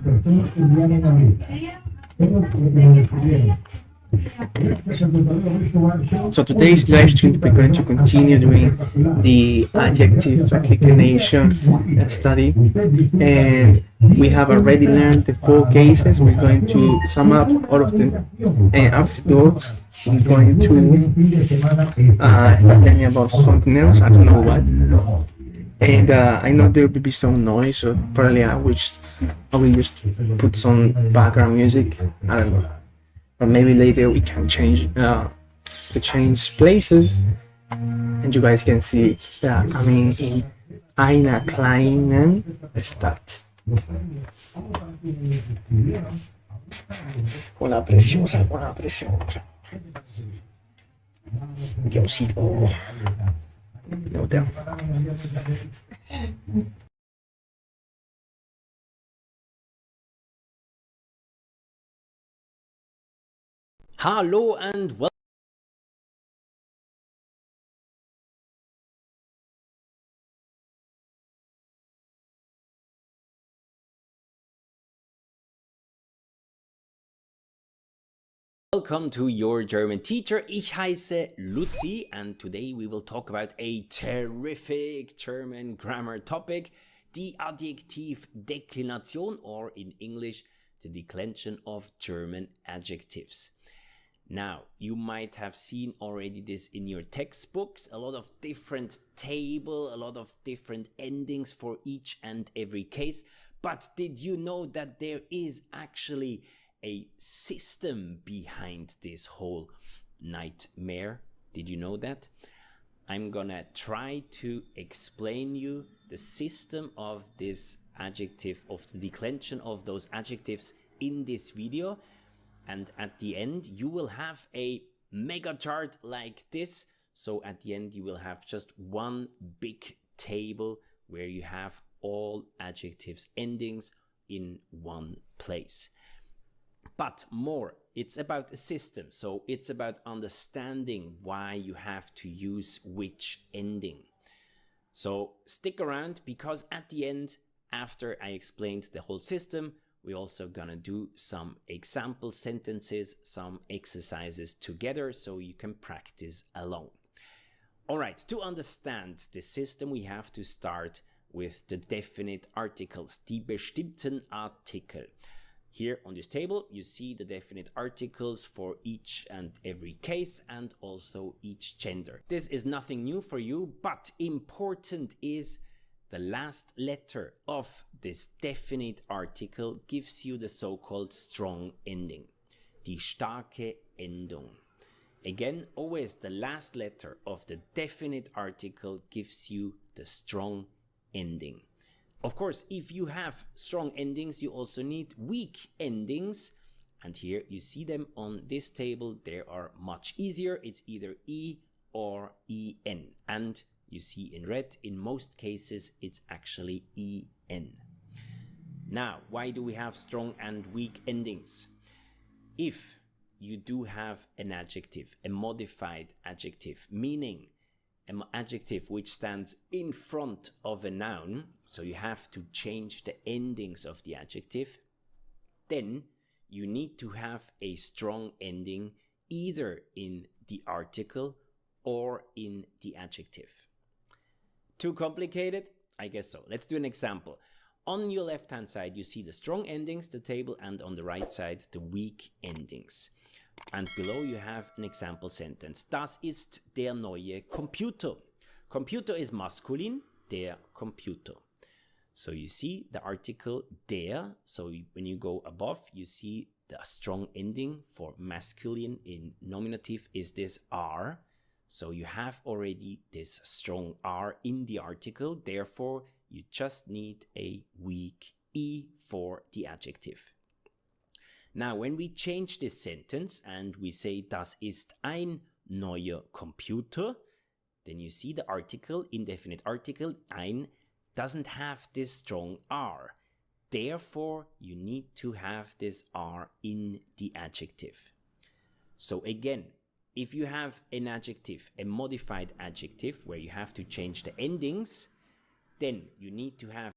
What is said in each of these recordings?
So today's live stream we're going to continue doing the adjective recognition study, and we have already learned the 4 cases. We're going to sum up all of them, and afterwards we're going to start learning about something else. I don't know what. And I know there will be some noise, so probably I will just put some background music. I don't know, but maybe later we can change places, and you guys can see that coming in eine kleine Stadt. Una preciosa. Diosito. No doubt. Hello and welcome to your German teacher. Ich heiße Luzi, and today we will talk about a terrific German grammar topic, die Adjektivdeklination, or in English, the declension of German adjectives. Now, you might have seen already this in your textbooks, a lot of different table, a lot of different endings for each and every case. But did you know that there is actually a system behind this whole nightmare? Did you know that? I'm gonna try to explain you the system of this adjective, of the declension of those adjectives in this video. And at the end, you will have a mega chart like this. So at the end, you will have just one big table where you have all adjectives endings in one place. But more, it's about a system. So it's about understanding why you have to use which ending. So stick around, because at the end, after I explained the whole system, we're also gonna do some example sentences, some exercises together so you can practice alone. All right, to understand the system, we have to start with the definite articles, die bestimmten Artikel. Here on this table, you see the definite articles for each and every case and also each gender. This is nothing new for you, but important is the last letter of this definite article gives you the so-called strong ending, die starke Endung. Again, always the last letter of the definite article gives you the strong ending. Of course, if you have strong endings, you also need weak endings. And here you see them on this table. They are much easier. It's either E or EN. And you see in red, in most cases, it's actually EN. Now, why do we have strong and weak endings? If you do have an adjective, a modified adjective, meaning an adjective which stands in front of a noun, so you have to change the endings of the adjective, then you need to have a strong ending either in the article or in the adjective. Too complicated? I guess so. Let's do an example. On your left-hand side, you see the strong endings, the table, and on the right side, the weak endings. And below you have an example sentence. Das ist der neue Computer. Computer is masculine, der Computer. So you see the article der. So when you go above, you see the strong ending for masculine in nominative is this R. So you have already this strong R in the article. Therefore, you just need a weak E for the adjective. Now, when we change this sentence and we say, das ist ein neuer Computer, then you see the article, indefinite article, ein, doesn't have this strong R. Therefore, you need to have this R in the adjective. So again, if you have an adjective, a modified adjective, where you have to change the endings, then you need to have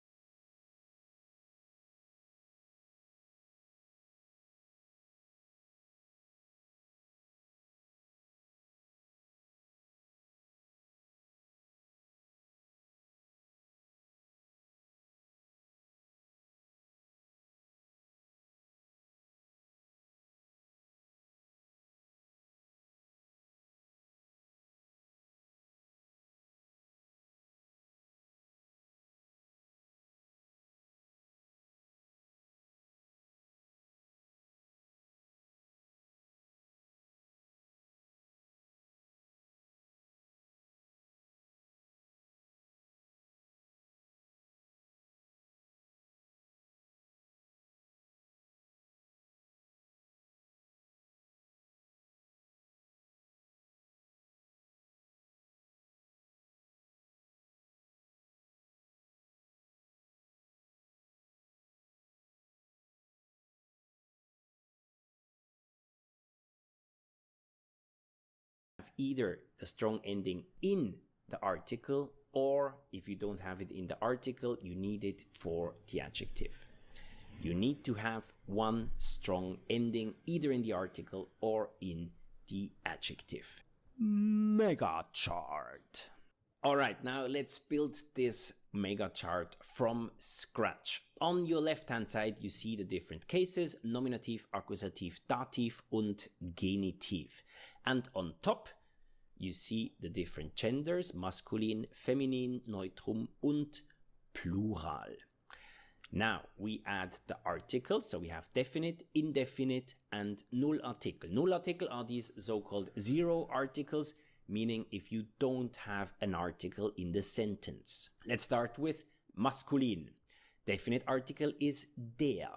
either the strong ending in the article, or if you don't have it in the article, you need it for the adjective. You need to have one strong ending either in the article or in the adjective. Mega chart. All right, now let's build this mega chart from scratch. On your left-hand side, you see the different cases: Nominativ, Akkusativ, Dativ und Genitiv. And on top, you see the different genders: maskulin, feminin, neutrum und plural. Now we add the articles, so we have definite, indefinite and null article. Null article are these so-called zero articles, meaning if you don't have an article in the sentence. Let's start with maskulin. Definite article is der.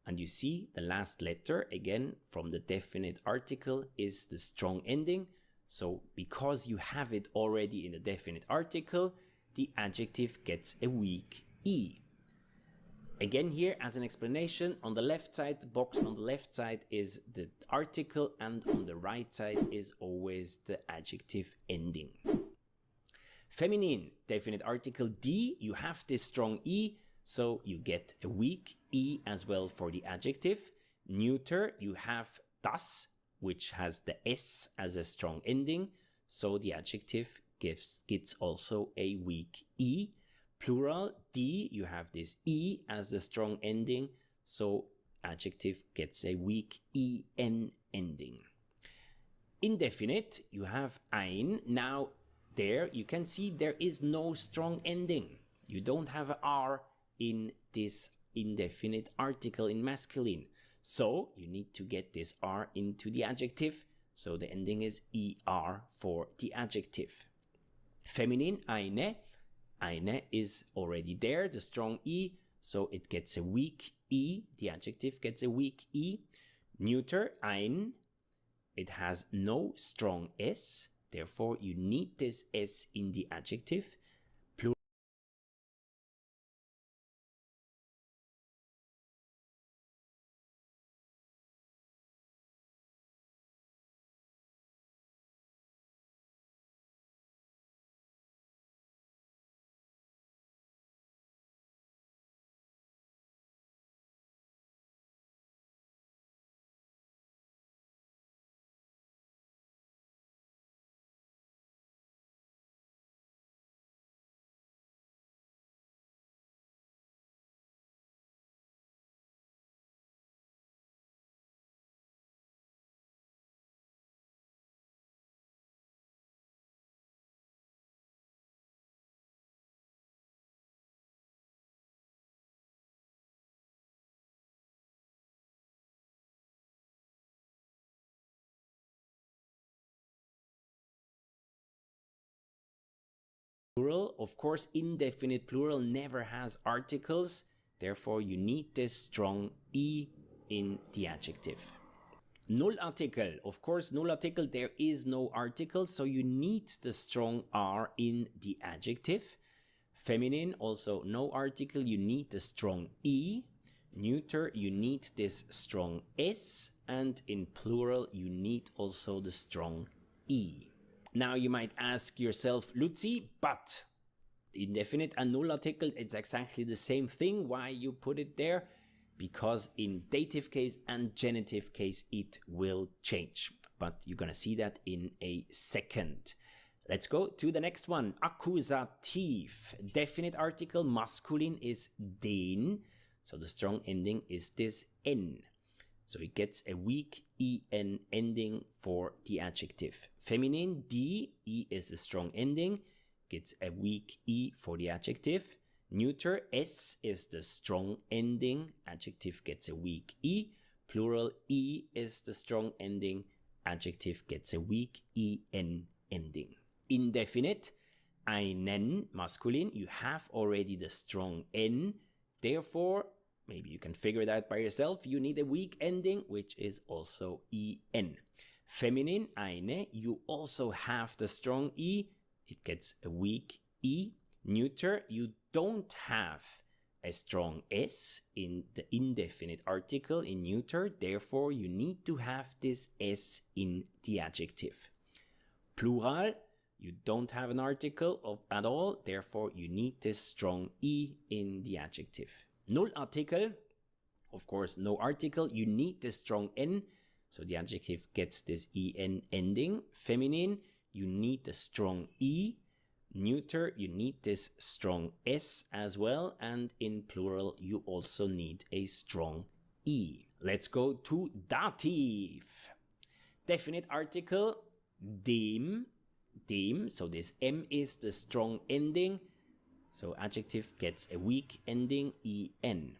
And you see the last letter, again, from the definite article is the strong ending. So because you have it already in the definite article, the adjective gets a weak E. Again, here as an explanation, on the left side, the box on the left side is the article, and on the right side is always the adjective ending. Feminine, definite article die, you have this strong E, so you get a weak E as well for the adjective. Neuter, you have das, which has the S as a strong ending, so the adjective gets also a weak E. Plural, die, you have this E as the strong ending, so adjective gets a weak EN ending. Indefinite, you have ein. Now there you can see there is no strong ending. You don't have an R in this indefinite article in masculine. So you need to get this R into the adjective, so the ending is ER for the adjective. Feminine, eine. Eine is already there, the strong E, so it gets a weak E, the adjective gets a weak E. Neuter, ein, it has no strong S, therefore you need this S in the adjective. Plural, of course, indefinite plural never has articles, therefore you need this strong E in the adjective. Null article, of course, null article, there is no article, so you need the strong R in the adjective. Feminine, also no article, you need the strong E. Neuter, you need this strong S, and in plural, you need also the strong E. Now you might ask yourself, Luzi, but indefinite and null article, it's exactly the same thing. Why you put it there? Because in dative case and genitive case, it will change. But you're gonna see that in a second. Let's go to the next one. Akkusativ. Definite article, masculine is den. So the strong ending is this N. So it gets a weak EN ending for the adjective. Feminine, die, E is a strong ending, gets a weak E for the adjective. Neuter, S is the strong ending, adjective gets a weak E. Plural, E is the strong ending, adjective gets a weak EN ending. Indefinite, einen, masculine, you have already the strong N, therefore, maybe you can figure it out by yourself, you need a weak ending, which is also EN. Feminine, eine, you also have the strong E, it gets a weak E. Neuter, you don't have a strong S in the indefinite article in neuter, therefore you need to have this S in the adjective. plural, you don't have an article at all, therefore you need this strong E in the adjective. Null Artikel, of course, no article, you need this strong N, so the adjective gets this EN ending. Feminine, you need the strong E. Neuter, you need this strong S as well, and in plural, you also need a strong E. Let's go to Dativ. Definite article, dem, so this M is the strong ending, so adjective gets a weak ending, EN.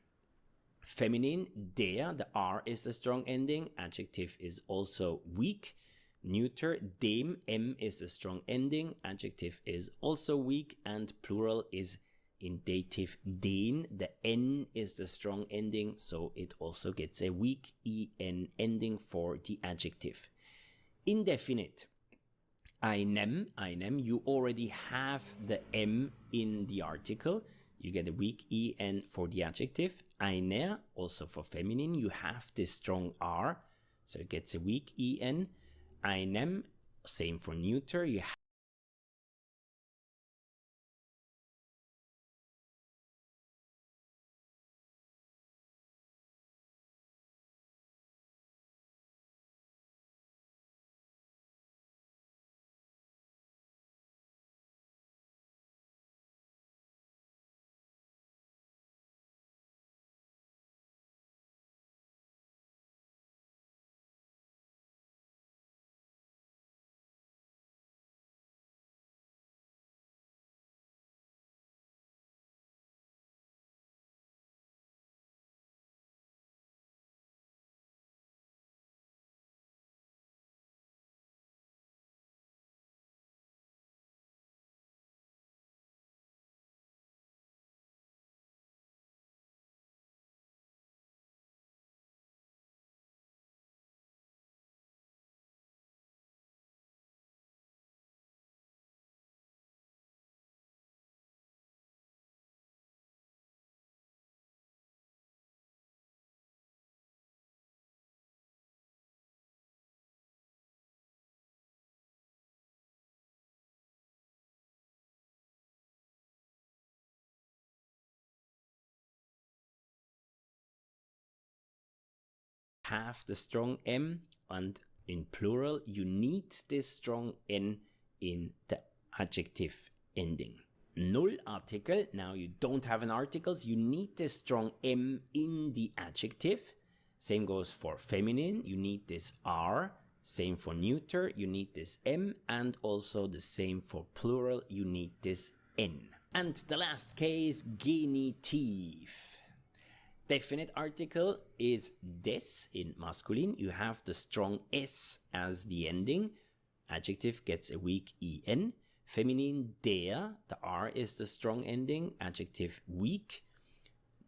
Feminine, der, the R is the strong ending, adjective is also weak. Neuter, dem, M is the strong ending, adjective is also weak, and plural is in dative den, the N is the strong ending, so it also gets a weak EN ending for the adjective. Indefinite, einem, you already have the M in the article, you get a weak EN for the adjective. Einer, also for feminine, you have this strong R, so it gets a weak EN. Einem, same for neuter, you have the strong M, and in plural, you need this strong N in the adjective ending. Null Artikel, now you don't have an article, you need this strong M in the adjective. Same goes for feminine, you need this R. Same for neuter, you need this M, and also the same for plural, you need this N. And the last case, genitive. Definite article is des in masculine. You have the strong S as the ending. Adjective gets a weak EN. Feminine, der, the R is the strong ending. Adjective weak.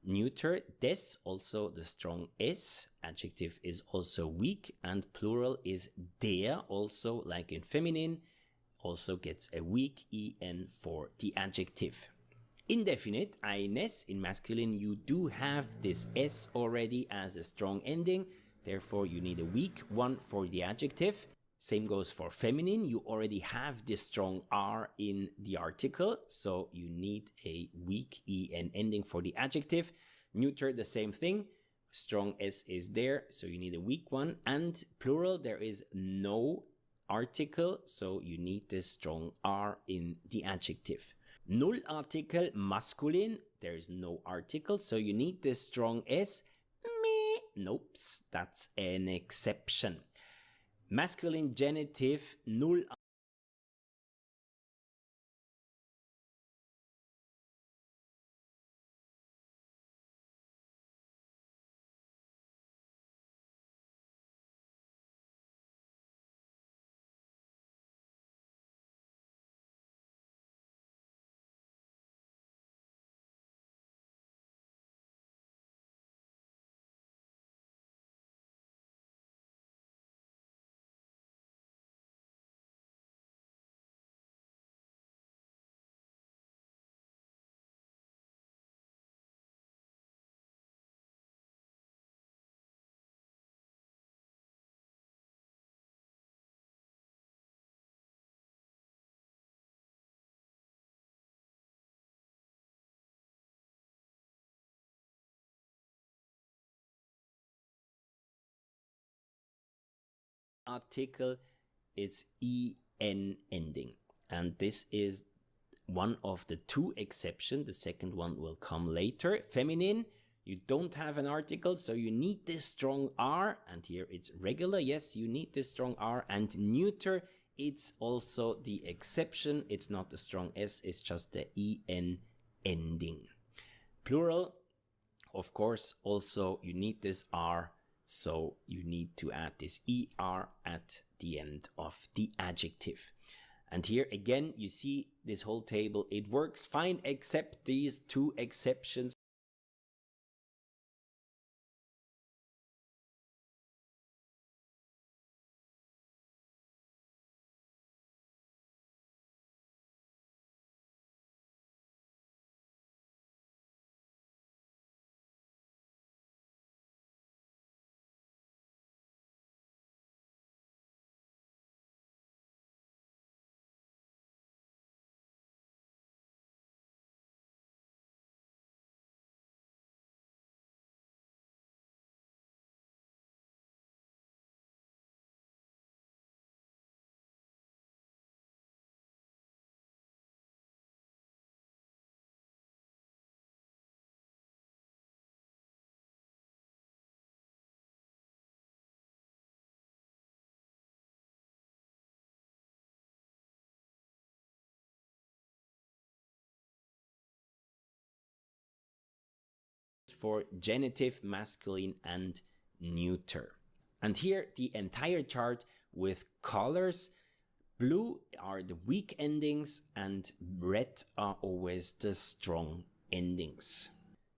Neuter, des, also the strong S. Adjective is also weak. And plural is der, also like in feminine, also gets a weak EN for the adjective. Indefinite, eines, in masculine, you do have this S already as a strong ending, therefore you need a weak one for the adjective. Same goes for feminine, you already have this strong R in the article, so you need a weak EN ending for the adjective. Neuter, the same thing, strong S is there, so you need a weak one. And plural, there is no article, so you need this strong R in the adjective. Null Artikel, masculine, there is no article, so you need this strong S. Me, nope, that's an exception. Masculine genitive, null Artikel, it's en ending. And this is one of the two exceptions. The second one will come later. Feminine, you don't have an article, so you need this strong R. And here it's regular. Yes, you need this strong R. And neuter, it's also the exception. It's not a strong S, it's just the en ending. Plural, of course, also you need this R, so you need to add this ER at the end of the adjective. And here again, you see this whole table, it works fine except these two exceptions. For genitive, masculine and neuter. And here the entire chart with colors. Blue are the weak endings and red are always the strong endings.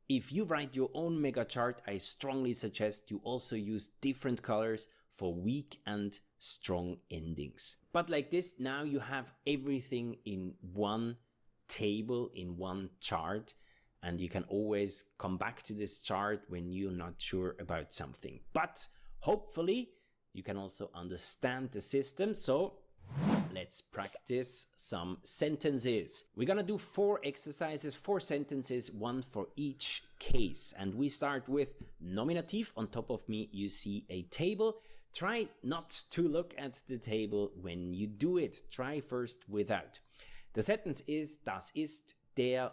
If you write your own mega chart, I strongly suggest you also use different colors for weak and strong endings. But like this, now you have everything in one table, in one chart. And you can always come back to this chart when you're not sure about something. But hopefully you can also understand the system. So let's practice some sentences. We're gonna do 4 exercises, 4 sentences, one for each case. And we start with nominative. On top of me, you see a table. Try not to look at the table when you do it. Try first without. The sentence is, das ist der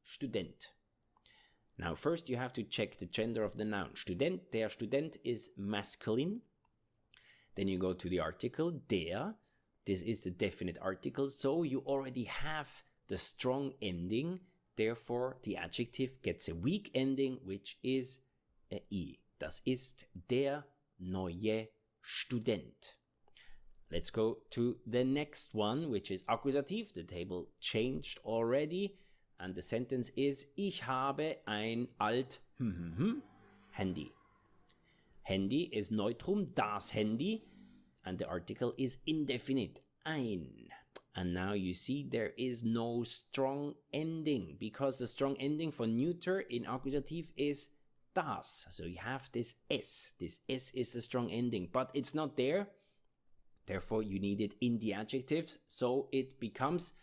Student. Now first you have to check the gender of the noun. Student, der Student is masculine. Then you go to the article, der. This is the definite article, so you already have the strong ending. Therefore, the adjective gets a weak ending, which is a I. Das ist der neue Student. Let's go to the next one, which is Akkusativ. The table changed already. And the sentence is, ich habe ein alt Handy. Handy is Neutrum, das Handy. And the article is indefinite, ein. And now you see there is no strong ending, because the strong ending for neuter in Akkusativ is das. So you have this S. This S is the strong ending, but it's not there. Therefore, you need it in the adjectives, so it becomes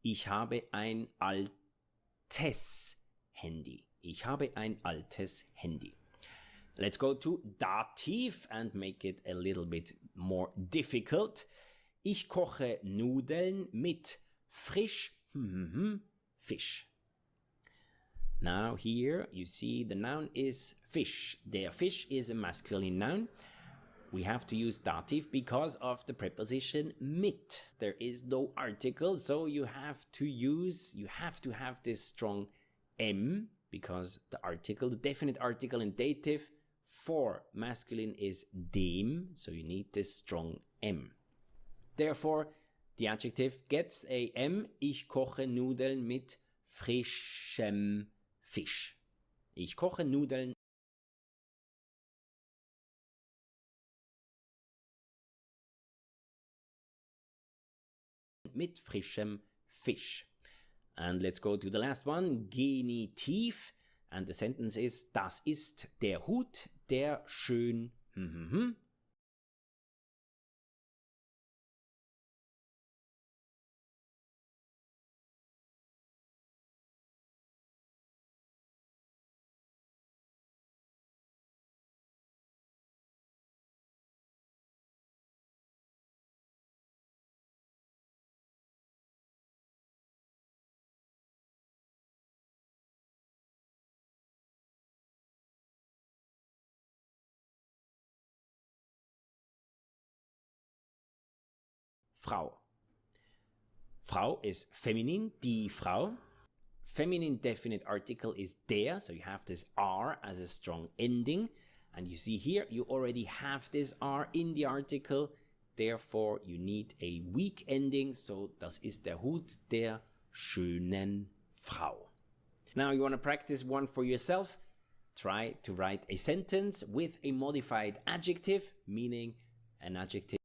ich habe ein altes Handy. Ich habe ein altes Handy. Let's go to Dativ and make it a little bit more difficult. Ich koche Nudeln mit frisch Fisch. Now here you see the noun is fish. Der Fisch is a masculine noun. We have to use dative because of the preposition mit. There is no article, so you have to have this strong M, because the article, the definite article in dative for masculine is dem, so you need this strong M. Therefore, the adjective gets a M. Ich koche Nudeln mit frischem Fisch. Ich koche Nudeln mit frischem Fisch. And let's go to the last one, Genitiv. And the sentence is, das ist der Hut, der schön Frau. Frau is feminine, die Frau. Feminine definite article is der, so you have this R as a strong ending. And you see here, you already have this R in the article. Therefore, you need a weak ending. So, das ist der Hut der schönen Frau. Now, you want to practice one for yourself. Try to write a sentence with a modified adjective, meaning an adjective.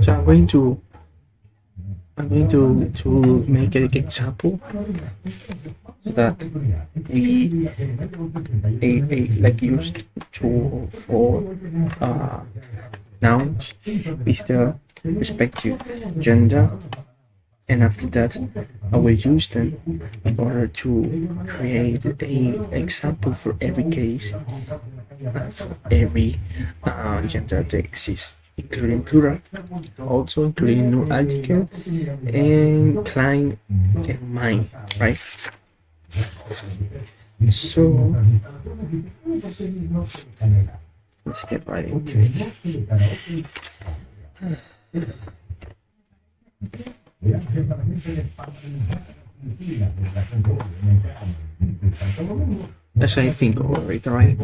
So I'm going to make an example that we like used to for nouns with the respective gender, and after that I will use them in order to create a example for every case, for every gender that exists, including plural, also including new article, and klein and mine, right? So let's get right into it. As I think over it, right?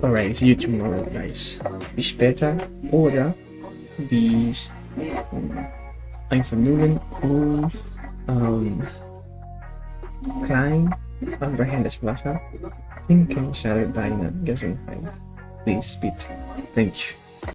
Alright, see you tomorrow, guys. Bis später oder bis ein Vergnügen und klein anbrechendes Wasser. Trinken schadet deiner Gesundheit. Please, bitte. Thank you.